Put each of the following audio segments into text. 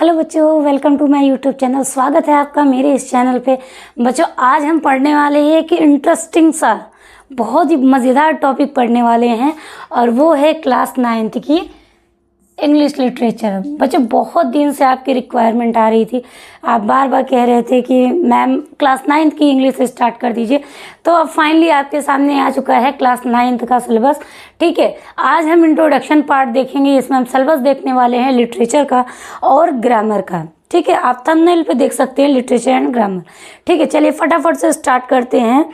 Hello बच्चों, welcome to my YouTube channel. स्वागत है आपका मेरे इस चैनल पे। बच्चों, आज हम पढ़ने वाले हैं कि इंटरेस्टिंग सा बहुत ही मज़ेदार टॉपिक पढ़ने वाले हैं और वो है क्लास 9th की इंग्लिश लिटरेचर। बच्चों, बहुत दिन से आपकी रिक्वायरमेंट आ रही थी, आप बार बार कह रहे थे कि मैम क्लास 9th की इंग्लिश स्टार्ट कर दीजिए। तो अब फाइनली आपके सामने आ चुका है क्लास 9th का सिलेबस। ठीक है, आज हम इंट्रोडक्शन पार्ट देखेंगे। इसमें हम सिलेबस देखने वाले हैं लिटरेचर का और ग्रामर का। ठीक है, आप थंबनेल पे देख सकते हैं लिटरेचर एंड ग्रामर। ठीक है, चलिए फटाफट से स्टार्ट करते हैं।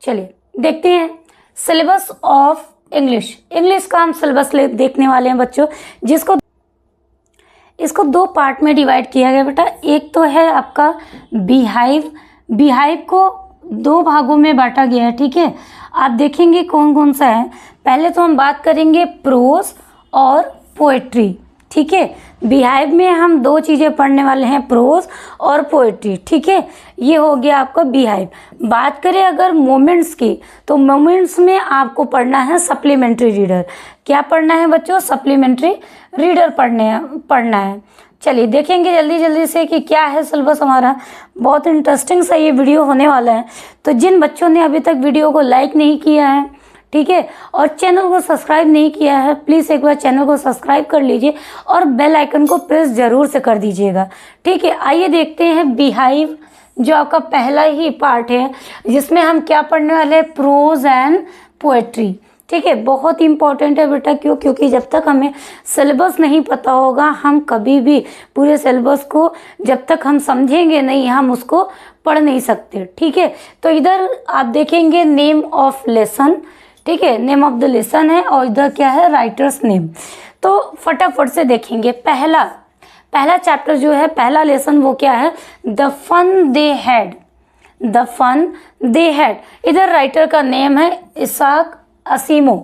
चलिए देखते हैं सिलेबस ऑफ इंग्लिश का हम सिलेबस देखने वाले हैं बच्चों, जिसको इसको दो पार्ट में डिवाइड किया गया बेटा। एक तो है आपका बिहाइव को दो भागों में बांटा गया है। ठीक है, आप देखेंगे कौन कौन सा है। पहले तो हम बात करेंगे प्रोज और पोएट्री। ठीक है, बिहाइव में हम दो चीज़ें पढ़ने वाले हैं, प्रोज और पोएट्री। ठीक है, ये हो गया आपका बिहाइव। बात करें अगर मोमेंट्स की, तो मोमेंट्स में आपको पढ़ना है सप्लीमेंट्री रीडर। क्या पढ़ना है बच्चों? सप्लीमेंट्री रीडर पढ़ना है। चलिए देखेंगे जल्दी जल्दी से कि क्या है सिलेबस हमारा। बहुत इंटरेस्टिंग सा ये वीडियो होने वाला है। तो जिन बच्चों ने अभी तक वीडियो को लाइक नहीं किया है, ठीक है, और चैनल को सब्सक्राइब नहीं किया है, प्लीज़ एक बार चैनल को सब्सक्राइब कर लीजिए और बेल आइकन को प्रेस ज़रूर से कर दीजिएगा। ठीक है, आइए देखते हैं बिहाइव, जो आपका पहला ही पार्ट है, जिसमें हम क्या पढ़ने वाले हैं, प्रोज एंड पोएट्री। ठीक है, बहुत इंपॉर्टेंट है बेटा। क्योंकि जब तक हमें सिलेबस नहीं पता होगा, हम कभी भी पूरे सिलेबस को जब तक हम समझेंगे नहीं, हम उसको पढ़ नहीं सकते। ठीक है, तो इधर आप देखेंगे नेम ऑफ लेसन। ठीक है, नेम ऑफ द लेसन है और इधर क्या है, राइटर्स नेम। तो फटाफट से देखेंगे। पहला चैप्टर जो है, पहला लेसन वो क्या है, the fun they had. The fun they had, इधर राइटर का नेम है इसाक असीमो।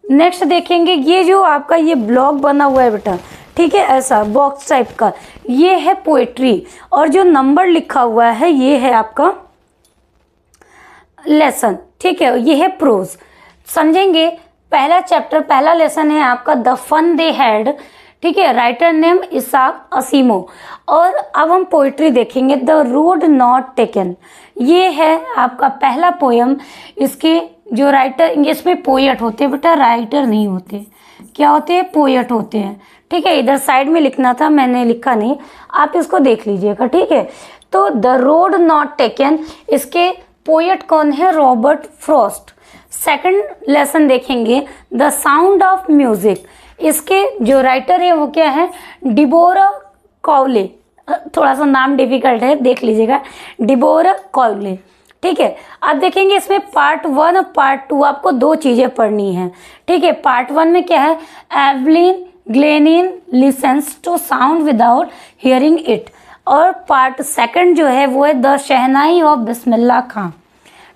नेक्स्ट देखेंगे, ये जो आपका ये ब्लॉक बना हुआ है बेटा, ठीक है, ऐसा बॉक्स टाइप का, ये है पोएट्री और जो नंबर लिखा हुआ है ये है आपका लेसन। ठीक है, ये है प्रोज। समझेंगे, पहला चैप्टर पहला लेसन है आपका द फन दे हैड। ठीक है, राइटर नेम इसाक असीमो। और अब हम पोइट्री देखेंगे, द रोड नॉट टेकन। ये है आपका पहला पोयम। इसके जो राइटर, इसमें पोएट होते हैं बेटा, राइटर नहीं होते। क्या होते हैं? पोएट होते हैं। ठीक है, इधर साइड में लिखना था, मैंने लिखा नहीं, आप इसको देख लीजिएगा। ठीक है, तो द रोड नॉट टेकन, इसके पोएट कौन है? Robert Frost. सेकंड लेसन देखेंगे, द साउंड ऑफ म्यूजिक। इसके जो राइटर है वो क्या है? डिबोरा कॉवले। थोड़ा सा नाम डिफिकल्ट है, देख लीजिएगा, डिबोरा कॉवले। ठीक है, अब देखेंगे इसमें पार्ट 1 और पार्ट 2 आपको दो चीजें पढ़नी है। ठीक है, पार्ट 1 में क्या है, Evelyn Glennie listens to sound without hearing it. और पार्ट 2 जो है वो है द शहनाई ऑफ बिस्मिल्लाह खां।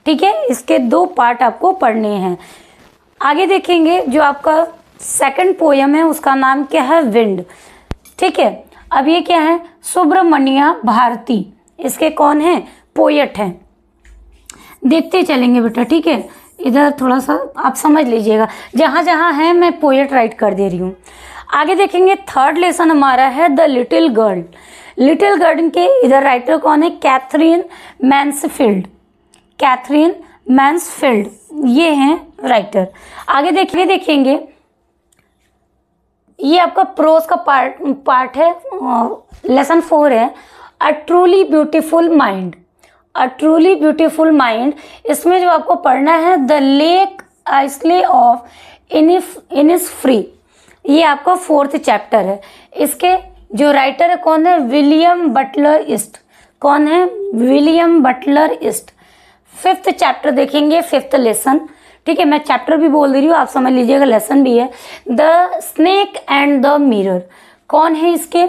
ठीक है, इसके दो पार्ट आपको पढ़ने हैं। आगे देखेंगे, जो आपका सेकंड पोयम है उसका नाम क्या है, विंड। ठीक है, अब ये क्या है, सुब्रमण्या भारती। इसके कौन है? पोएट हैं। देखते चलेंगे बेटा। ठीक है, इधर थोड़ा सा आप समझ लीजिएगा, जहाँ जहाँ है मैं पोएट राइट कर दे रही हूँ। आगे देखेंगे, थर्ड लेसन हमारा है the little girl. Little girl के इधर राइटर कौन है? Catherine Mansfield. कैथरीन मैन्सफील्ड, ये हैं राइटर। आगे देखेंगे, ये आपका प्रोज का पार्ट है, लेसन 4 है, अ ट्रूली ब्यूटीफुल माइंड। अ ट्रूली ब्यूटीफुल माइंड, इसमें जो आपको पढ़ना है, द लेक आइसले ऑफ इनिसफ्री। ये आपका 4th चैप्टर है। इसके जो राइटर है कौन है? William Butler east. कौन है? William Butler east. 5th chapter देखेंगे, 5th लेसन। ठीक है, मैं चैप्टर भी बोल दे रही हूँ, आप समझ लीजिएगा, लेसन भी है। The snake and the mirror. कौन है इसके?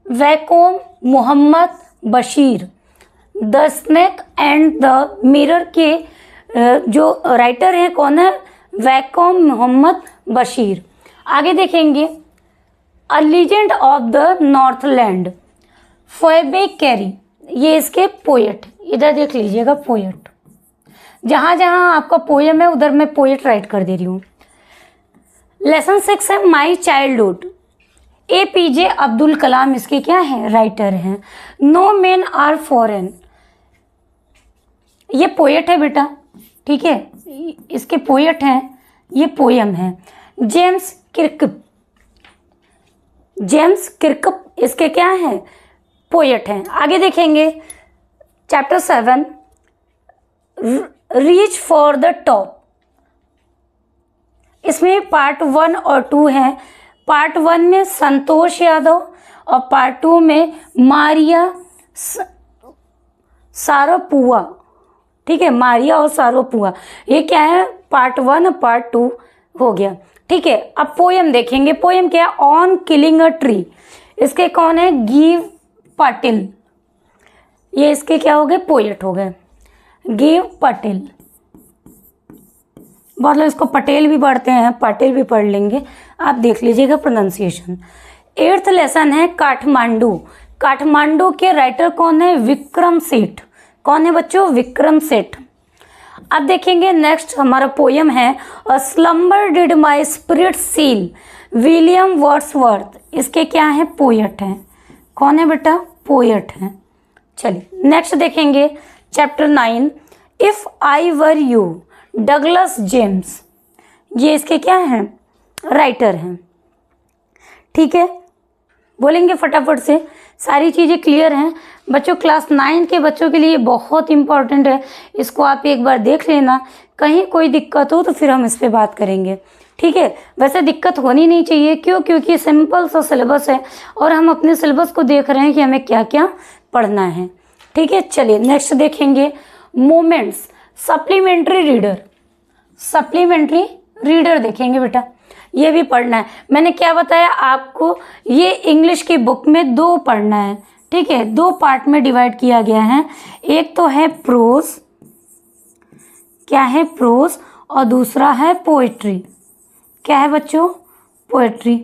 Vaikom Muhammad Basheer. The snake and the mirror के जो राइटर हैं कौन है? वैकोम मोहम्मद बशीर। आगे देखेंगे, a legend of the Northland, Phoebe Cary. ये इसके पोएट, इधर देख लीजिएगा, पोएट। जहाँ जहाँ आपका पोएम है उधर मैं पोएट राइट कर दे रही हूँ। लेसन 6 है my childhood. APJ Abdul Kalam इसके क्या है, राइटर हैं। नो मेन आर फॉरेन, ये पोएट है बेटा, ठीक है, इसके पोएट हैं, ये पोयम है। जेम्स किर्कप इसके क्या है, पोएट हैं। आगे देखेंगे chapter 7 reach for the top. इसमें पार्ट 1 और 2 है। पार्ट 1 में संतोष यादव और पार्ट 2 में मारिया सारापुआ, ठीक है, मारिया और सारापुआ। ये क्या है, पार्ट 1 और पार्ट 2 हो गया, ठीक है। अब पोयम देखेंगे। पोयम क्या है, ऑन किलिंग अ ट्री। इसके कौन है, गिव पाटिल। ये इसके क्या हो गए, पोएट हो गए, गिव पाटिल। बहुत लोग इसको पटेल भी पढ़ते हैं, पाटिल भी पढ़ लेंगे, आप देख लीजिएगा प्रोनाउंसिएशन। 8th लेसन है काठमांडू। काठमांडू के राइटर कौन है, विक्रम सेठ। कौन है बच्चों, विक्रम सेठ। अब देखेंगे नेक्स्ट हमारा पोयम है a slumber did my spirit seal, William Wordsworth. इसके क्या है, पोएट हैं। कौन है बेटा, पोएट हैं। चलिए नेक्स्ट देखेंगे chapter 9 if I were you, Douglas James. ये इसके क्या हैं, राइटर हैं, ठीक है। बोलेंगे फटाफट से, सारी चीज़ें क्लियर हैं बच्चों। क्लास 9 के बच्चों के लिए बहुत इंपॉर्टेंट है, इसको आप एक बार देख लेना। कहीं कोई दिक्कत हो तो फिर हम इस पर बात करेंगे, ठीक है। वैसे दिक्कत होनी नहीं चाहिए, क्यों, क्योंकि सिंपल सा सिलेबस है और हम अपने सिलेबस को देख रहे हैं कि हमें क्या क्या पढ़ना है, ठीक है। चलिए नेक्स्ट देखेंगे moments supplementary reader. Supplementary reader देखेंगे बेटा, ये भी पढ़ना है। मैंने क्या बताया आपको, ये इंग्लिश की बुक में 2 पढ़ना है, ठीक है। 2 पार्ट में डिवाइड किया गया है। एक तो है प्रोज, क्या है, प्रोज, और दूसरा है पोएट्री। क्या है बच्चों, पोएट्री।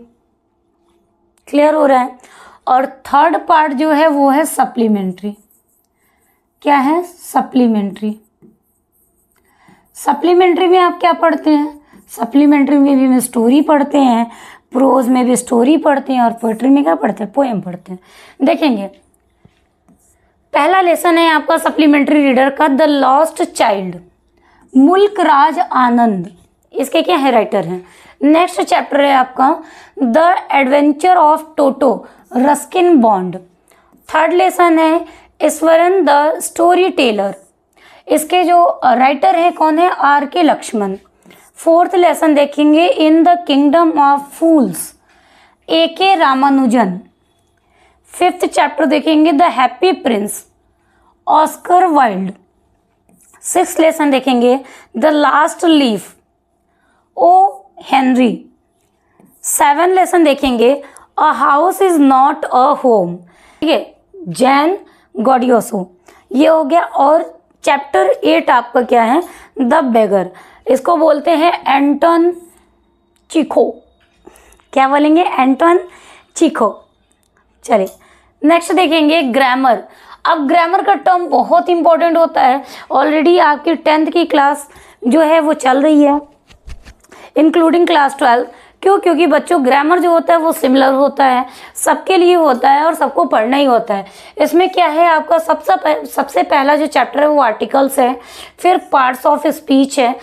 क्लियर हो रहा है। और थर्ड पार्ट जो है वो है सप्लीमेंट्री। क्या है, सप्लीमेंट्री। सप्लीमेंट्री में आप क्या पढ़ते हैं, सप्लीमेंट्री में भी स्टोरी पढ़ते हैं, प्रोज में भी स्टोरी पढ़ते हैं, और पोएट्री में क्या पढ़ते हैं, पोएम पढ़ते हैं। देखेंगे पहला लेसन है आपका सप्लीमेंट्री रीडर का, द लॉस्ट चाइल्ड, मुल्क राज आनंद। इसके क्या है, राइटर हैं। नेक्स्ट चैप्टर है आपका the adventure of Toto, Ruskin bond. Third lesson है ईश्वरन द स्टोरी टेलर। इसके जो राइटर है कौन है, RK लक्ष्मण। 4th लेसन देखेंगे in the kingdom of fools, AK Ramanujan. 5th chapter देखेंगे the happy prince, Oscar Wilde. 6th lesson देखेंगे the last leaf, O Henry. 7th lesson देखेंगे a house is not a home, ठीक है, जैन गॉडियोसो। ये हो गया। और चैप्टर 8 आपका क्या है, द बेगर। इसको बोलते हैं एंटन चिखो। क्या बोलेंगे, एंटन चिखो। चलिए नेक्स्ट देखेंगे ग्रामर। अब ग्रामर का टर्म बहुत इंपॉर्टेंट होता है। ऑलरेडी आपकी 10th की क्लास जो है वो चल रही है, इंक्लूडिंग क्लास 12। क्यों, क्योंकि बच्चों ग्रामर जो होता है वो सिमिलर होता है, सबके लिए होता है और सबको पढ़ना ही होता है। इसमें क्या है आपका सबसे पहला जो चैप्टर है वो आर्टिकल्स है, फिर पार्ट्स ऑफ स्पीच है।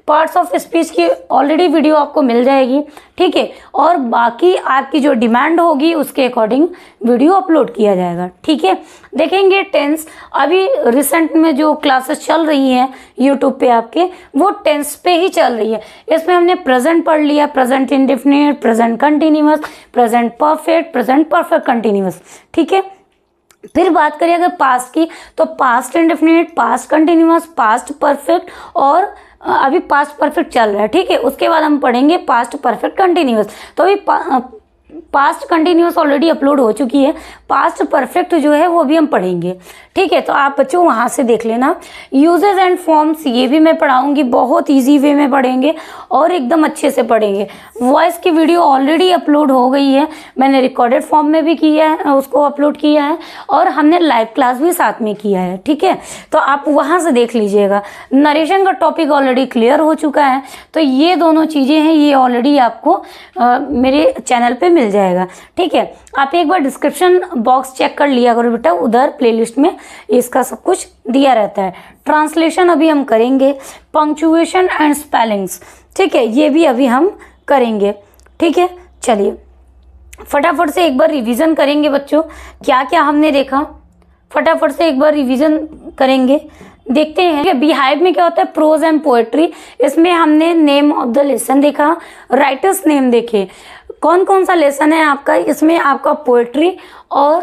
पार्ट्स ऑफ स्पीच की ऑलरेडी वीडियो आपको मिल जाएगी, ठीक है। और बाकी आपकी जो डिमांड होगी उसके अकॉर्डिंग वीडियो अपलोड किया जाएगा, ठीक है। देखेंगे टेंस। अभी रिसेंट में जो क्लासेस चल रही हैं यूट्यूब पे आपके, वो टेंस पे ही चल रही है। इसमें हमने प्रेजेंट पढ़ लिया, present indefinite, present continuous, present perfect, present perfect continuous, ठीक है। फिर बात करें अगर पास्ट की, तो past indefinite, past continuous, past perfect, और अभी पास्ट परफेक्ट चल रहा है, ठीक है। उसके बाद हम पढ़ेंगे पास्ट परफेक्ट कंटिन्यूअस। तो अभी पास्ट कंटिन्यूअस ऑलरेडी अपलोड हो चुकी है, पास्ट परफेक्ट जो है वो भी हम पढ़ेंगे। ठीक है, तो आप बच्चों वहाँ से देख लेना। यूजेस एंड फॉर्म्स ये भी मैं पढ़ाऊंगी, बहुत इजी वे में पढ़ेंगे और एकदम अच्छे से पढ़ेंगे। वॉइस की वीडियो ऑलरेडी अपलोड हो गई है, मैंने रिकॉर्डेड फॉर्म में भी किया है, उसको अपलोड किया है, और हमने लाइव क्लास भी साथ में किया है। ठीक है, तो आप वहाँ से देख लीजिएगा। नरेशन का टॉपिक ऑलरेडी क्लियर हो चुका है, तो ये दोनों चीज़ें हैं, ये ऑलरेडी आपको मेरे चैनल पे मिल जाएगा। ठीक है, आप एक बार डिस्क्रिप्शन बॉक्स चेक कर लिया करो बेटा, उधर प्लेलिस्ट में इसका सब कुछ दिया रहता है। ट्रांसलेशन अभी हम करेंगे, पंक्चुएशन एंड स्पेलिंग्स, ठीक है, ये भी अभी हम करेंगे। ठीक है, चलिए फटाफट से एक बार रिवीजन करेंगे बच्चों, क्या क्या हमने देखा, फटाफट से एक बार रिवीजन करेंगे। देखते हैं बिहाइव में क्या होता है, प्रोज एंड पोएट्री। इसमें हमने नेम ऑफ द लेसन देखा, राइटर्स नेम देखे। कौन कौन सा लेसन है आपका, इसमें आपका पोएट्री और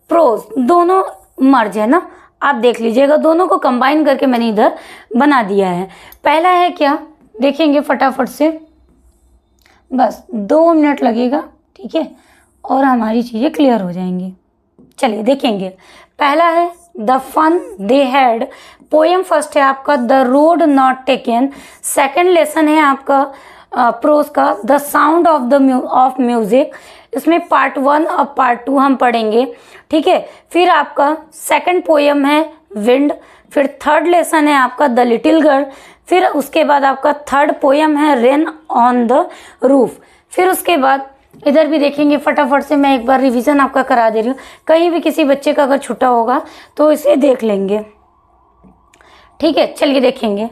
प्रोज दोनों मर्ज है ना, आप देख लीजिएगा, दोनों को कंबाइन करके मैंने इधर बना दिया है। पहला है क्या, देखेंगे फटाफट से, बस 2 मिनट लगेगा। ठीक है, और हमारी चीज़ें क्लियर हो जाएंगी। चलिए देखेंगे, पहला है the fun they had, poem first है आपका the road not taken. Second lesson है आपका प्रोज का द साउंड ऑफ म्यूजिक। इसमें पार्ट 1 और पार्ट 2 हम पढ़ेंगे। ठीक है, फिर आपका सेकंड पोएम है विंड, फिर थर्ड लेसन है आपका द लिटिल गर्ल, फिर उसके बाद आपका थर्ड पोएम है रेन ऑन द रूफ। फिर उसके बाद इधर भी देखेंगे, फटाफट से मैं एक बार रिवीजन आपका करा दे रही हूँ, कहीं भी किसी बच्चे का अगर छूटा होगा तो इसे देख लेंगे। ठीक है, चलिए देखेंगे।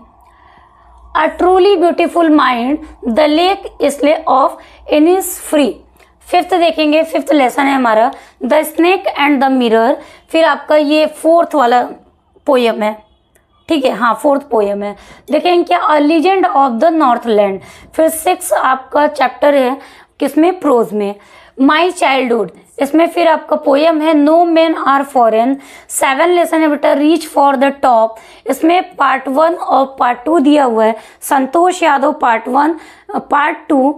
A truly beautiful mind the lake isle of Innisfree. Fifth देखेंगे, फिफ्थ लेसन है हमारा the snake and the mirror. फिर आपका ये फोर्थ वाला पोयम है। ठीक है, हाँ फोर्थ पोयम है। देखेंगे क्या, a legend of the Northland. फिर 6 आपका चैप्टर है किसमें, प्रोज में, माई चाइल्डहुड। इसमें फिर आपका पोयम है no men are foreign. 7 lesson है बेटा रीच फॉर द टॉप। इसमें पार्ट 1 और पार्ट 2 दिया हुआ है। Santosh Yadav part 1, part 2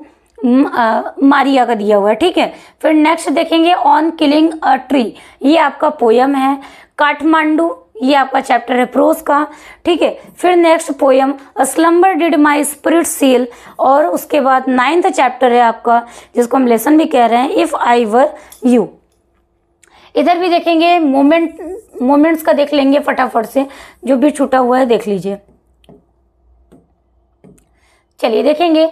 Maria का दिया हुआ है। ठीक है, फिर नेक्स्ट देखेंगे ऑन किलिंग अ ट्री, ये आपका पोयम है। काठमांडू, ये आपका चैप्टर है प्रोज का। ठीक है, फिर next poem a slumber did my spirit seal, और उसके बाद 9th चैप्टर है आपका जिसको हम लेसन भी कह रहे हैं इफ आई वर यू। इधर भी देखेंगे मोमेंट्स का देख लेंगे फटाफट से, जो भी छूटा हुआ है देख लीजिए। चलिए देखेंगे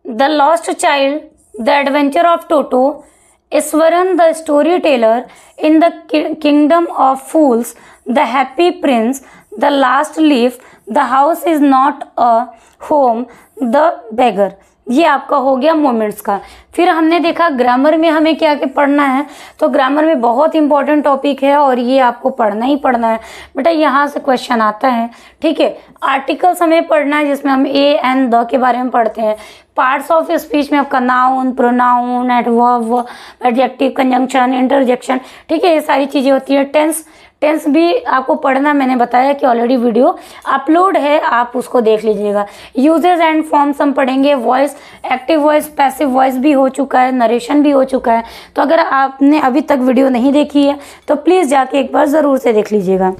the lost child, the adventure of Toto, Iswaran the storyteller, in the kingdom of fools, the happy prince, the last leaf, the house is not a home, the beggar। ये आपका हो गया मोमेंट्स का। फिर हमने देखा ग्रामर में हमें क्या क्या पढ़ना है, तो ग्रामर में बहुत इंपॉर्टेंट टॉपिक है और ये आपको पढ़ना ही पढ़ना है बेटा, यहाँ से क्वेश्चन आता है। ठीक है, आर्टिकल्स हमें पढ़ना है जिसमें हम ए एंड द के बारे में पढ़ते हैं। पार्ट्स ऑफ स्पीच में आपका noun, pronoun, adverb, adjective, conjunction, interjection. ठीक है, ये सारी चीज़ें होती है। टेंस भी आपको पढ़ना, मैंने बताया कि ऑलरेडी वीडियो अपलोड है, आप उसको देख लीजिएगा। यूजेस एंड फॉर्म्स हम पढ़ेंगे। Voice, active voice, passive voice भी हो चुका है, नरेशन भी हो चुका है। तो अगर आपने अभी तक वीडियो नहीं देखी है तो प्लीज़ जाके एक बार ज़रूर से देख लीजिएगा।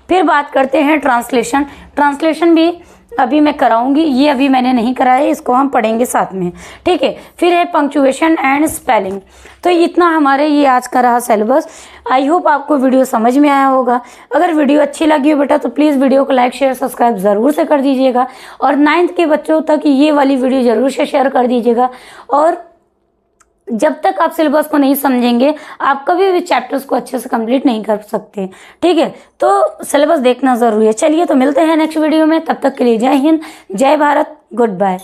फिर बात करते हैं ट्रांसलेशन भी अभी मैं कराऊंगी, ये अभी मैंने नहीं कराया है, इसको हम पढ़ेंगे साथ में। ठीक है, फिर है पंक्चुएशन एंड स्पेलिंग। तो इतना हमारे ये आज का रहा सिलेबस। आई होप आपको वीडियो समझ में आया होगा। अगर वीडियो अच्छी लगी हो बेटा तो प्लीज़ वीडियो को लाइक शेयर सब्सक्राइब ज़रूर से कर दीजिएगा, और 9th के बच्चों तक ये वाली वीडियो ज़रूर से शेयर कर दीजिएगा। और जब तक आप सिलेबस को नहीं समझेंगे आप कभी भी चैप्टर्स को अच्छे से कंप्लीट नहीं कर सकते। ठीक है, तो सिलेबस देखना ज़रूरी है। चलिए तो मिलते हैं नेक्स्ट वीडियो में, तब तक के लिए जय हिंद, जय भारत, गुड बाय।